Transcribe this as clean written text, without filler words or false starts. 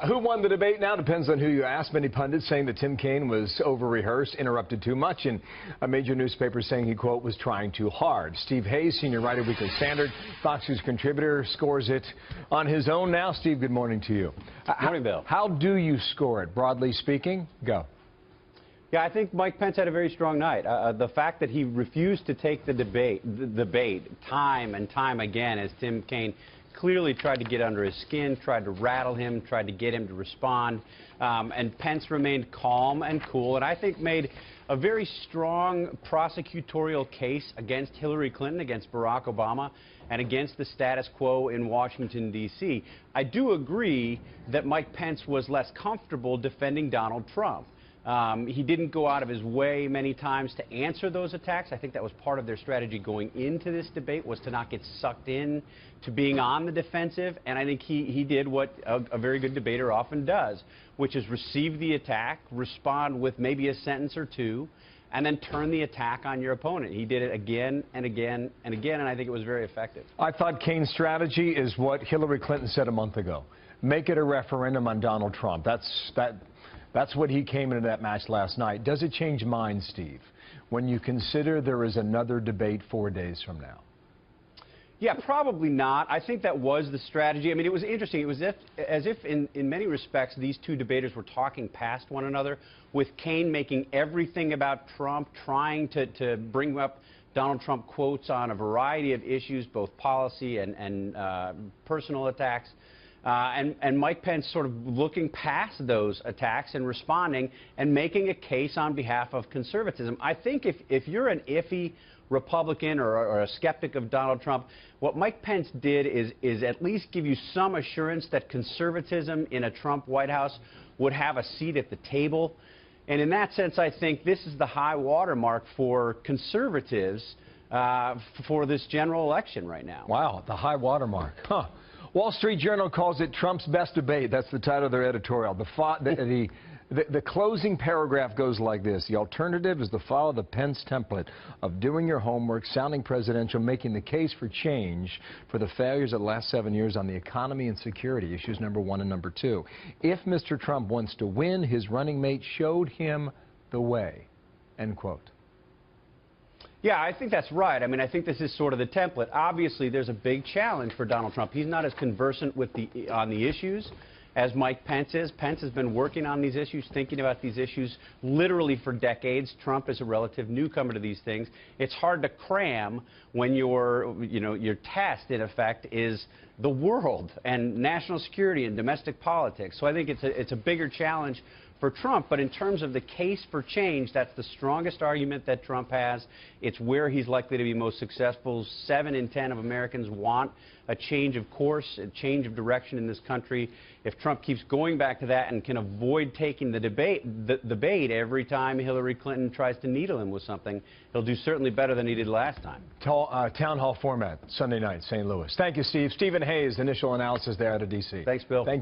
Who won the debate now depends on who you ask. Many pundits saying that Tim Kaine was over-rehearsed, interrupted too much, and a major newspaper saying he, quote, was trying too hard. Steve Hayes, senior writer, Weekly Standard, Fox News contributor, scores it on his own now. Steve, good morning to you. Good morning, Bill. How do you score it, broadly speaking? Go. Yeah, I think Mike Pence had a very strong night. The fact that he refused to take the debate time and time again as Tim Kaine clearly tried to get under his skin, tried to rattle him, tried to get him to respond. And Pence remained calm and cool, and I think made a very strong prosecutorial case against Hillary Clinton, against Barack Obama, and against the status quo in Washington, D.C. I do agree that Mike Pence was less comfortable defending Donald Trump. He didn't go out of his way many times to answer those attacks. I think that was part of their strategy going into this debate, was to not get sucked in to being on the defensive. And I think he did what a very good debater often does, which is receive the attack, respond with maybe a sentence or two, and then turn the attack on your opponent. He did it again and again and again, and I think it was very effective. I thought Kaine's strategy is what Hillary Clinton said a month ago. Make it a referendum on Donald Trump. That's what he came into that match last night. Does it change minds, Steve, when you consider there is another debate 4 days from now? Yeah, probably not. I think that was the strategy. I mean, it was interesting. It was as if in many respects, these two debaters were talking past one another, with Kaine making everything about Trump, trying to bring up Donald Trump quotes on a variety of issues, both policy and personal attacks. And Mike Pence sort of looking past those attacks and responding and making a case on behalf of conservatism. I think if you're an iffy Republican or a skeptic of Donald Trump, what Mike Pence did is at least give you some assurance that conservatism in a Trump White House would have a seat at the table. And in that sense, I think this is the high watermark for conservatives for this general election right now. Wow, the high watermark. Huh. Wall Street Journal calls it Trump's best debate. That's the title of their editorial. The closing paragraph goes like this. The alternative is to follow the Pence template of doing your homework, sounding presidential, making the case for change for the failures of the last 7 years on the economy and security, issues number 1 and number 2. If Mr. Trump wants to win, his running mate showed him the way, end quote. Yeah, I think that's right. I mean, I think this is sort of the template. Obviously, there's a big challenge for Donald Trump. He's not as conversant with on the issues as Mike Pence is. Pence has been working on these issues, thinking about these issues literally for decades. Trump is a relative newcomer to these things. It's hard to cram when your test, in effect, is the world and national security and domestic politics. So I think it's a bigger challenge for Trump, but in terms of the case for change, that's the strongest argument that Trump has. It's where he's likely to be most successful. 7 in 10 of Americans want a change of course, a change of direction in this country. If Trump keeps going back to that and can avoid taking the debate every time Hillary Clinton tries to needle him with something, he'll do certainly better than he did last time. Town hall format, Sunday night, St. Louis. Thank you, Steve. Stephen Hayes, initial analysis there out of D.C. Thanks, Bill. Thank you.